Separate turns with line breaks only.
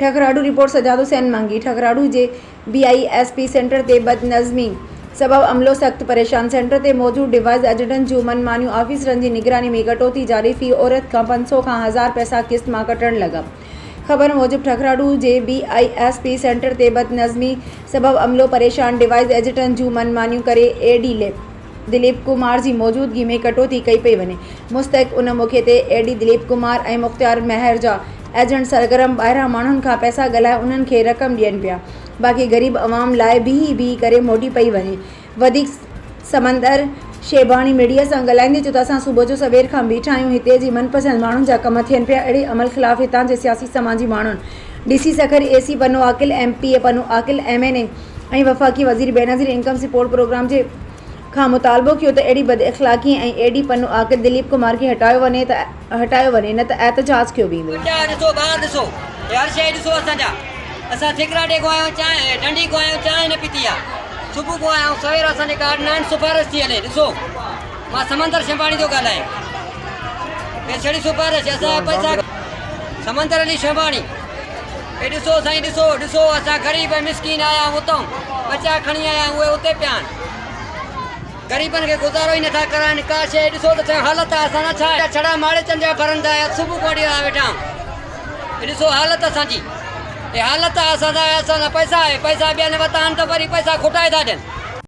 ठकराडू report Sajjad Hussain मंगी। ठकराडू जे BISP centre ते बदनज़मी सबब अमलो सख्त परेशान। सेंटर ते मौजूद डिवाइस एजेंटन जूं मनमानियूं ऑफिसरन जी निगरानी में कटौती जारी। फी औरत का 500 का 1000 पैसा किस्त मां कटण लगा। खबर मूजिब ठकराडू जे BISP सेंटर ते बदनज़मी सबब अमलो परेशान। डिवाइस एजेंटन जूं मनमानियूं करे AD दिलीप कुमार जी मौजूदगी में कटौती कई पई वने। मुस्तक़ उन मौके ते AD दिलीप कुमार ऐं मुख्तियार महर जा एजेंट सरगरम ॿाहिरां माण्हुनि खां पैसा ॻाल्हाए उन्हनि खे रक़म ॾियनि पिया। बाक़ी ग़रीब अवाम लाइ बीही करे मोटी पई वञे। वधीक समंदर शेबाणी मीडिया सां ॻाल्हाईंदे चयो त असां सुबुह जो सवेर खां बीठा आहियूं। हिते जी मनपसंद माण्हुनि जा कम थियनि पिया। अहिड़े अमल ख़िलाफ़ हितां जे सियासी समाजी माण्हुनि DC सखर AC पन्नो आकिल MPA पन्नो आकिल MNA ऐं वफ़ाक़ी वज़ीर बेनज़ीर इनकम सपोर्ट प्रोग्राम जे खां मुतालबो कयो त अहिड़ी बद इख़लाक़ी ऐं AD पन्नो आकिल दिलीप कुमार खे हटायो वञे न त एहतजाज कयो वेंदो।
असां ठिकराडे को आहियूं, चांहि डंडी को आहियूं, चांहि न पीती आहे। सुबुह को आहियूं, सवेर असांजे कार्ड न सिफारिश थी हले। ॾिसो मां समंदर शेबाणी थो ॻाल्हायां। हे छड़ी सिफारिश असांजा पैसा समंदर अली शेबाणी। हे ॾिसो साईं, ॾिसो असां ग़रीब मिसकीन आया आहियूं। उतां बचा खणी आया आहियूं, उहे उते पिया आहिनि। ग़रीबनि खे गुज़ारो ई नथा कराइनि का शइ। ॾिसो त हालत आहे असां छा छड़ा माड़े चंद जा भरंदा सुबुह को ॾींहुं वेठा आहियूं। ॾिसो हालत असांजी, ये हालत असांजा पैसा आहे। पैसा ॿियनि वरिता आहिनि त वरी पैसा खुटाए था ॾियनि।